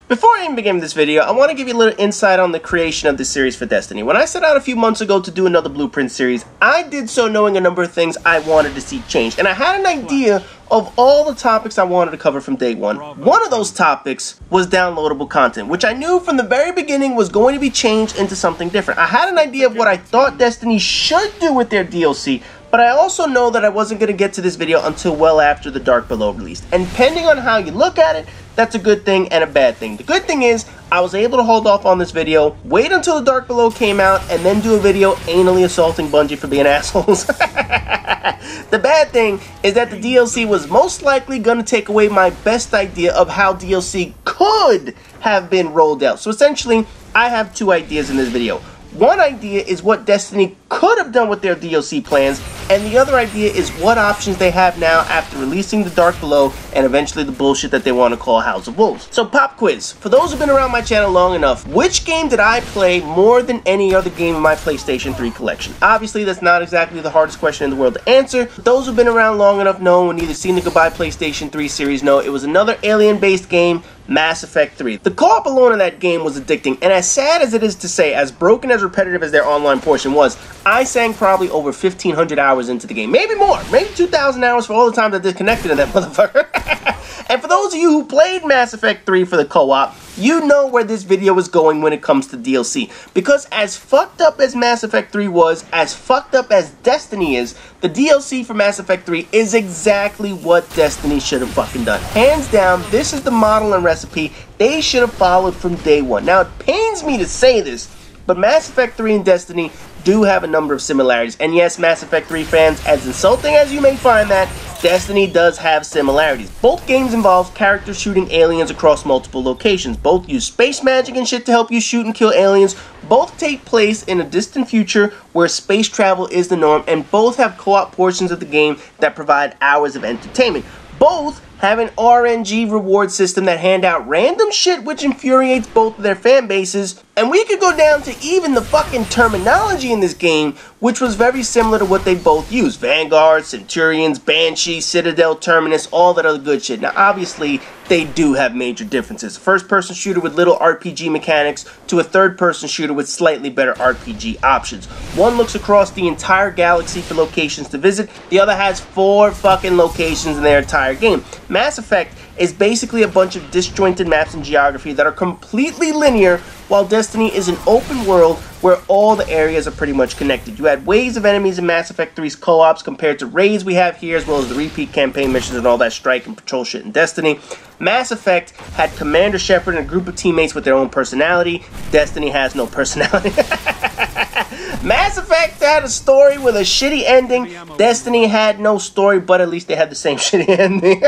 Before I even begin this video, I want to give you a little insight on the creation of this series for Destiny. When I set out a few months ago to do another BluePrint series, I did so knowing a number of things I wanted to see changed, and I had an idea of all the topics I wanted to cover from day one. One of those topics was downloadable content, which I knew from the very beginning was going to be changed into something different. I had an idea of what I thought Destiny should do with their DLC, but I also know that I wasn't going to get to this video until well after the Dark Below released. And depending on how you look at it, that's a good thing and a bad thing. The good thing is, I was able to hold off on this video, wait until the Dark Below came out, and then do a video anally assaulting Bungie for being assholes. The bad thing is that the DLC was most likely going to take away my best idea of how DLC could have been rolled out. So essentially, I have two ideas in this video. One idea is what Destiny could have done with their DLC plans, and the other idea is what options they have now after releasing the Dark Below and eventually the bullshit that they want to call House of Wolves. So pop quiz, for those who've been around my channel long enough, which game did I play more than any other game in my PlayStation 3 collection? Obviously that's not exactly the hardest question in the world to answer, but those who've been around long enough know and either seen the Goodbye PlayStation 3 series know it was another alien-based game, Mass Effect 3. The co-op alone in that game was addicting, and as sad as it is to say, as broken as repetitive as their online portion was, I sank probably over 1,500 hours into the game. Maybe more, maybe 2,000 hours for all the times I disconnected in that motherfucker. And for those of you who played Mass Effect 3 for the co-op, you know where this video is going when it comes to DLC. Because as fucked up as Mass Effect 3 was, as fucked up as Destiny is, the DLC for Mass Effect 3 is exactly what Destiny should have fucking done. Hands down, this is the model and recipe they should have followed from day one. Now, it pains me to say this, but Mass Effect 3 and Destiny do have a number of similarities. And yes, Mass Effect 3 fans, as insulting as you may find that, Destiny does have similarities. Both games involve characters shooting aliens across multiple locations. Both use space magic and shit to help you shoot and kill aliens. Both take place in a distant future where space travel is the norm, and both have co-op portions of the game that provide hours of entertainment. Both have an RNG reward system that hand out random shit which infuriates both of their fan bases, and we could go down to even the fucking terminology in this game, which was very similar to what they both use. Vanguard, Centurions, Banshee, Citadel, Terminus, all that other good shit. Now obviously, they do have major differences. A first-person shooter with little RPG mechanics to a third-person shooter with slightly better RPG options. One looks across the entire galaxy for locations to visit, the other has 4 fucking locations in their entire game. Mass Effect is basically a bunch of disjointed maps and geography that are completely linear, while Destiny is an open world where all the areas are pretty much connected. You had waves of enemies in Mass Effect 3's co-ops compared to raids we have here, as well as the repeat campaign missions and all that strike and patrol shit in Destiny. Mass Effect had Commander Shepard and a group of teammates with their own personality. Destiny has no personality. Mass Effect had a story with a shitty ending. Destiny had no story, but at least they had the same shitty ending.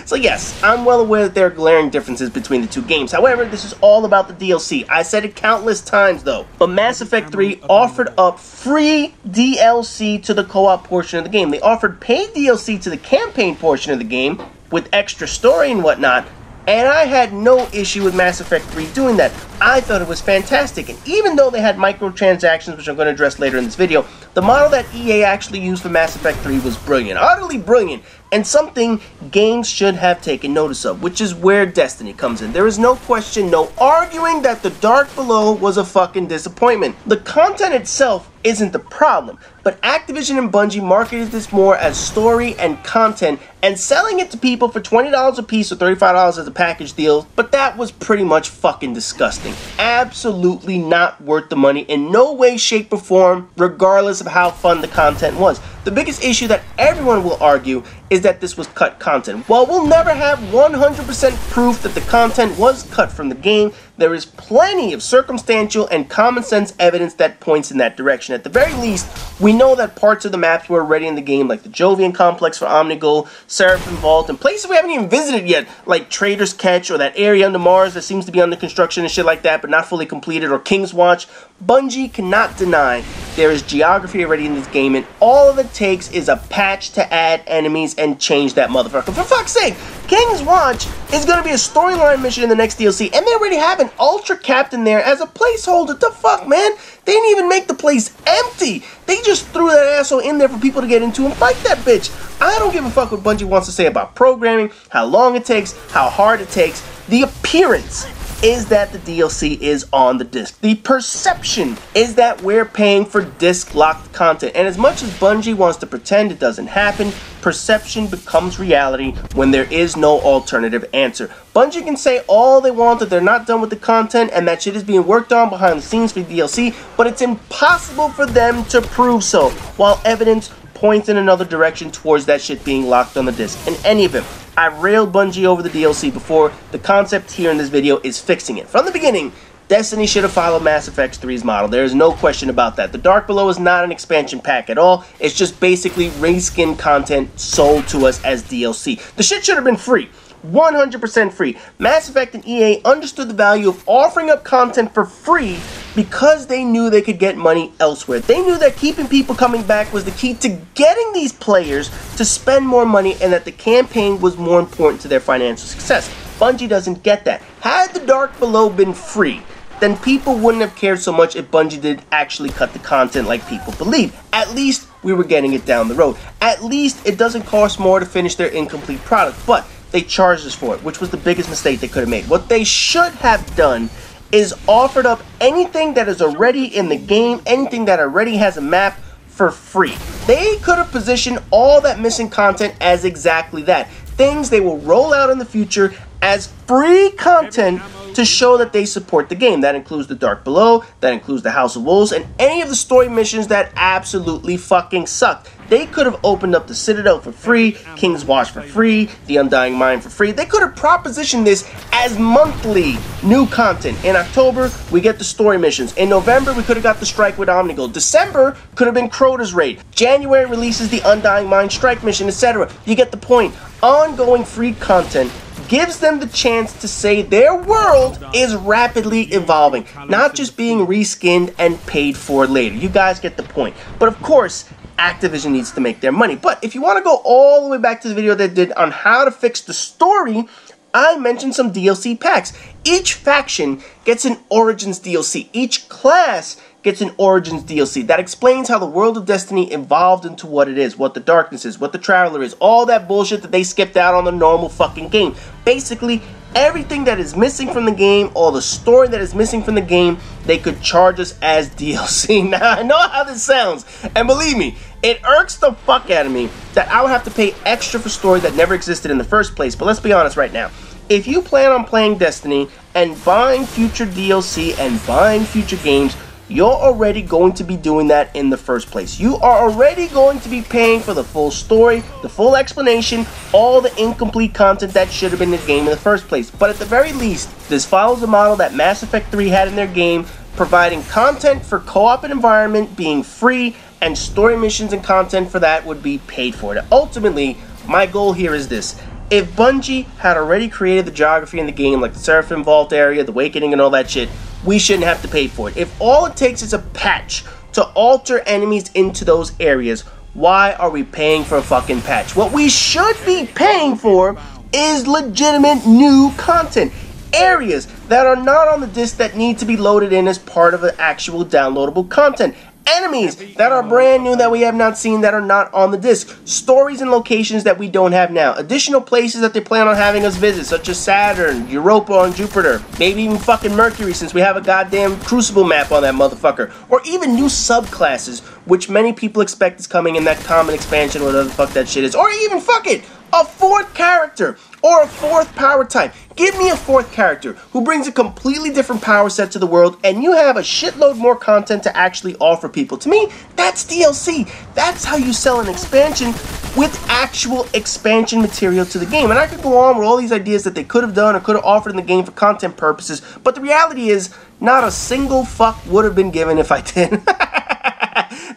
So yes, I'm well aware that there are glaring differences between the two games. However, this is all about the DLC. I said it countless times though, but Mass Effect 3 offered up free DLC to the co-op portion of the game. They offered paid DLC to the campaign portion of the game with extra story and whatnot, and I had no issue with Mass Effect 3 doing that. I thought it was fantastic, and even though they had microtransactions, which I'm going to address later in this video, the model that EA actually used for Mass Effect 3 was brilliant, utterly brilliant, and something games should have taken notice of, which is where Destiny comes in. There is no question, no arguing that the Dark Below was a fucking disappointment. The content itself isn't the problem, but Activision and Bungie marketed this more as story and content and selling it to people for $20 a piece or $35 as a package deal, but that was pretty much fucking disgusting. Absolutely not worth the money in no way, shape, or form, regardless of how fun the content was. The biggest issue that everyone will argue is that this was cut content. While we'll never have 100% proof that the content was cut from the game, there is plenty of circumstantial and common sense evidence that points in that direction. At the very least, we know that parts of the maps were already in the game, like the Jovian Complex for Omnigul, Seraphim Vault, and places we haven't even visited yet, like Trader's Catch, or that area under Mars that seems to be under construction and shit like that, but not fully completed, or King's Watch. Bungie cannot deny there is geography already in this game, and all of it takes is a patch to add enemies and change that motherfucker. For fuck's sake, King's Watch is going to be a storyline mission in the next DLC, and they already have an Ultra Captain there as a placeholder. The fuck, man? They didn't even make the place empty. They just threw that asshole in there for people to get into and fight that bitch. I don't give a fuck what Bungie wants to say about programming, how long it takes, how hard it takes. The appearance is that the DLC is on the disc. The perception is that we're paying for disc-locked content. And as much as Bungie wants to pretend it doesn't happen, perception becomes reality when there is no alternative answer. Bungie can say all they want that they're not done with the content and that shit is being worked on behind the scenes for DLC, but it's impossible for them to prove so, while evidence points in another direction towards that shit being locked on the disc. In any event, I've railed Bungie over the DLC before. The concept here in this video is fixing it. From the beginning, Destiny should have followed Mass Effect 3's model. There is no question about that. The Dark Below is not an expansion pack at all. It's just basically reskin content sold to us as DLC. The shit should have been free. 100% free. Mass Effect and EA understood the value of offering up content for free because they knew they could get money elsewhere. They knew that keeping people coming back was the key to getting these players to spend more money, and that the campaign was more important to their financial success. Bungie doesn't get that. Had the Dark Below been free, then people wouldn't have cared so much if Bungie did actually cut the content like people believe. At least we were getting it down the road. At least it doesn't cost more to finish their incomplete product, but they charged us for it, which was the biggest mistake they could have made. What they should have done is offered up anything that is already in the game, anything that already has a map, for free. They could have positioned all that missing content as exactly that. Things they will roll out in the future as free content to show that they support the game. That includes the Dark Below, that includes the House of Wolves, and any of the story missions that absolutely fucking sucked. They could have opened up the Citadel for free, King's Watch for free, the Undying Mind for free. They could have propositioned this as monthly new content. In October, we get the story missions. In November, we could have got the Strike with Omnigul. December could have been Crota's Raid. January releases the Undying Mind Strike mission, etc. You get the point. Ongoing free content gives them the chance to say their world is rapidly evolving, not just being reskinned and paid for later. You guys get the point. But of course, Activision needs to make their money. But if you want to go all the way back to the video that I did on how to fix the story, I mentioned some DLC packs. Each faction gets an Origins DLC. Each class gets an Origins DLC. That explains how the world of Destiny evolved into what it is, what the Darkness is, what the Traveler is, all that bullshit that they skipped out on the normal fucking game. Basically, everything that is missing from the game, all the story that is missing from the game, they could charge us as DLC. Now, I know how this sounds, and believe me, it irks the fuck out of me that I would have to pay extra for story that never existed in the first place. But let's be honest right now. If you plan on playing Destiny and buying future DLC and buying future games, you're already going to be doing that in the first place. You are already going to be paying for the full story, the full explanation, all the incomplete content that should have been in the game in the first place. But at the very least, this follows the model that Mass Effect 3 had in their game, providing content for co-op and environment being free, and story missions and content for that would be paid for. Now, ultimately, my goal here is this. If Bungie had already created the geography in the game, like the Seraphim Vault area, the Awakening, and all that shit, we shouldn't have to pay for it. If all it takes is a patch to alter enemies into those areas, why are we paying for a fucking patch? What we should be paying for is legitimate new content. Areas that are not on the disc that need to be loaded in as part of the actual downloadable content. Enemies that are brand new that we have not seen that are not on the disc. Stories and locations that we don't have now. Additional places that they plan on having us visit, such as Saturn, Europa, and Jupiter. Maybe even fucking Mercury, since we have a goddamn Crucible map on that motherfucker. Or even new subclasses, which many people expect is coming in that common expansion, whatever the fuck that shit is. Or even, fuck it, a fourth character or a fourth power type. Give me a fourth character who brings a completely different power set to the world, and you have a shitload more content to actually offer people. To me, that's DLC. That's how you sell an expansion with actual expansion material to the game. And I could go on with all these ideas that they could have done or could have offered in the game for content purposes, but the reality is not a single fuck would have been given if I did.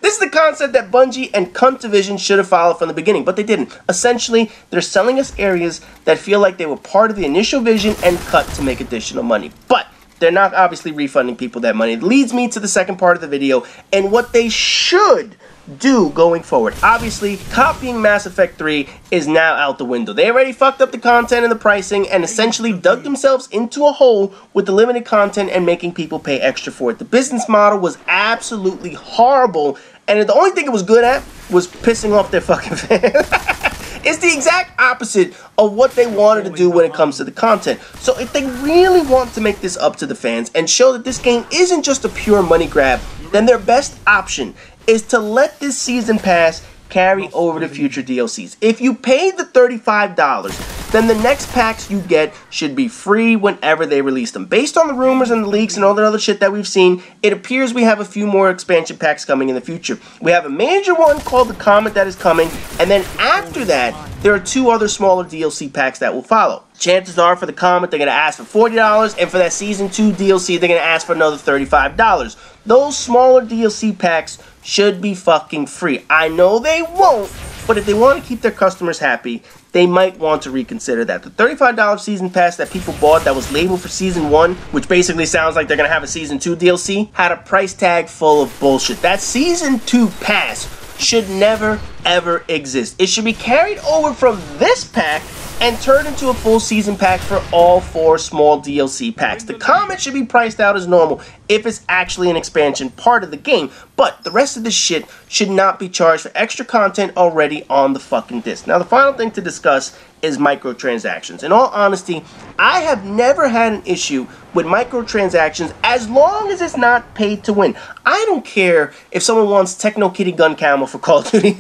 This is the concept that Bungie and Cuntavision should have followed from the beginning, but they didn't. Essentially, they're selling us areas that feel like they were part of the initial vision and cut to make additional money. But they're not obviously refunding people that money. It leads me to the second part of the video and what they should do going forward. Obviously, copying Mass Effect 3 is now out the window. They already fucked up the content and the pricing and essentially dug themselves into a hole with the limited content and making people pay extra for it. The business model was absolutely horrible, and the only thing it was good at was pissing off their fucking fans. It's the exact opposite of what they wanted to do when it comes to the content. So if they really want to make this up to the fans and show that this game isn't just a pure money grab, then their best option is to let this season pass carry over to future DLCs. If you paid the $35, then the next packs you get should be free whenever they release them. Based on the rumors and the leaks and all that other shit that we've seen, it appears we have a few more expansion packs coming in the future. We have a major one called the Comet that is coming, and then after that, there are 2 other smaller DLC packs that will follow. Chances are for the Comet, they're going to ask for $40, and for that Season 2 DLC, they're going to ask for another $35. Those smaller DLC packs should be fucking free. I know they won't, but if they want to keep their customers happy, they might want to reconsider that. The $35 season pass that people bought that was labeled for Season 1, which basically sounds like they're going to have a Season 2 DLC, had a price tag full of bullshit. That Season 2 pass should never, ever exist. It should be carried over from this pack and turned into a full season pack for all 4 small DLC packs. The Comet should be priced out as normal if it's actually an expansion part of the game, but the rest of this shit should not be charged for extra content already on the fucking disc. Now, the final thing to discuss is microtransactions. In all honesty, I have never had an issue with microtransactions as long as it's not paid to win. I don't care if someone wants Techno Kitty gun camo for Call of Duty.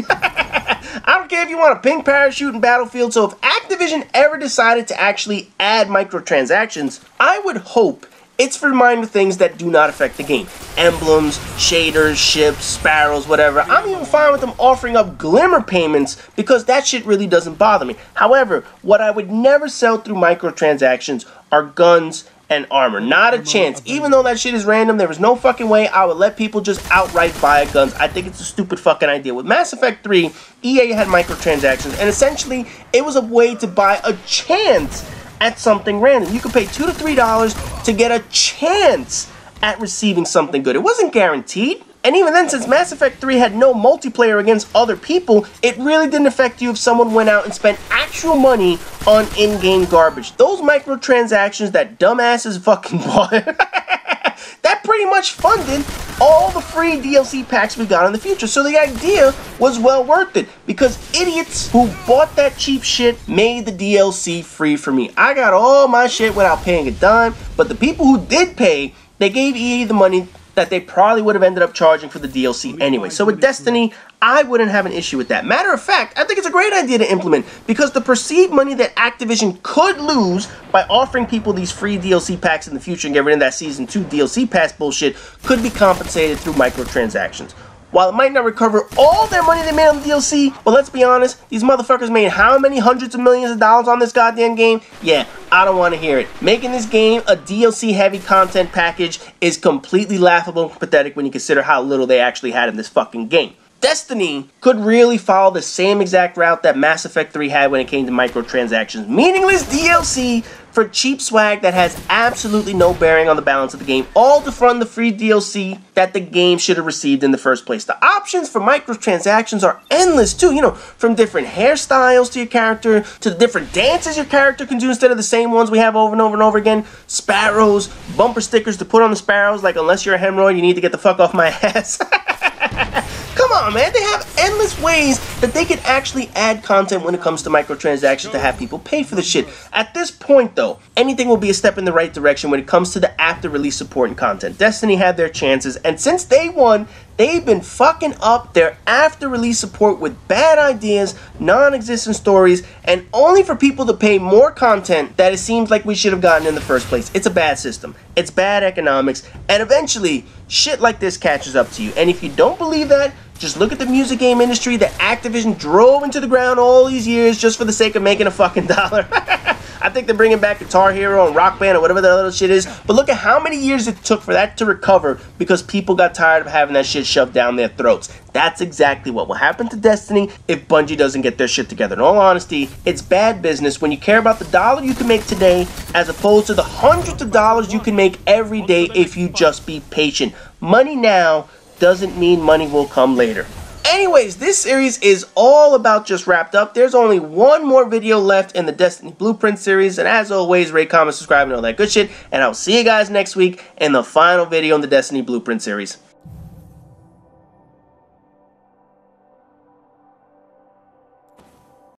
I don't care if you want a pink parachute in Battlefield. So if Activision ever decided to actually add microtransactions, I would hope it's for minor things that do not affect the game. Emblems, shaders, ships, sparrows, whatever. I'm even fine with them offering up glimmer payments because that shit really doesn't bother me. However, what I would never sell through microtransactions are guns and armor. Not a chance. Even though that shit is random, there is no fucking way I would let people just outright buy guns. I think it's a stupid fucking idea. With Mass Effect 3, EA had microtransactions, and essentially, it was a way to buy a chance at something random. You could pay $2 to $3 to get a chance at receiving something good. It wasn't guaranteed. And even then, since Mass Effect 3 had no multiplayer against other people, it really didn't affect you if someone went out and spent actual money on in-game garbage. Those microtransactions that dumbasses fucking bought, that pretty much funded all the free DLC packs we got in the future. So the idea was well worth it because idiots who bought that cheap shit made the DLC free for me. I got all my shit without paying a dime, but the people who did pay, they gave EA the money that they probably would have ended up charging for the DLC anyway. So with Destiny, I wouldn't have an issue with that. Matter of fact, I think it's a great idea to implement because the perceived money that Activision could lose by offering people these free DLC packs in the future and get rid of that Season 2 DLC pass bullshit could be compensated through microtransactions. While it might not recover all their money they made on the DLC, well, let's be honest, these motherfuckers made how many hundreds of millions of dollars on this goddamn game? Yeah, I don't want to hear it. Making this game a DLC-heavy content package is completely laughable and pathetic when you consider how little they actually had in this fucking game. Destiny could really follow the same exact route that Mass Effect 3 had when it came to microtransactions. Meaningless DLC for cheap swag that has absolutely no bearing on the balance of the game, all to fund the free DLC that the game should have received in the first place. The options for microtransactions are endless too, you know, from different hairstyles to your character, to the different dances your character can do instead of the same ones we have over and over and over again. Sparrows, bumper stickers to put on the sparrows, like unless you're a hemorrhoid, you need to get the fuck off my ass. Come on, man. They have endless ways that they can actually add content when it comes to microtransactions to have people pay for the shit. At this point, though, anything will be a step in the right direction when it comes to the after-release support and content. Destiny had their chances, and since day one, they've been fucking up their after-release support with bad ideas, non-existent stories, and only for people to pay more content that it seems like we should have gotten in the first place. It's a bad system. It's bad economics, and eventually, shit like this catches up to you. And if you don't believe that, just look at the music game industry that Activision drove into the ground all these years just for the sake of making a fucking dollar. I think they're bringing back Guitar Hero and Rock Band or whatever that little shit is. But look at how many years it took for that to recover because people got tired of having that shit shoved down their throats. That's exactly what will happen to Destiny if Bungie doesn't get their shit together. In all honesty, it's bad business when you care about the dollar you can make today as opposed to the hundreds of dollars you can make every day if you just be patient. Money now doesn't mean money will come later. Anyways, this series is all about just wrapped up. There's only one more video left in the Destiny Blueprint series. And as always, rate, comment, subscribe, and all that good shit. And I'll see you guys next week in the final video in the Destiny Blueprint series.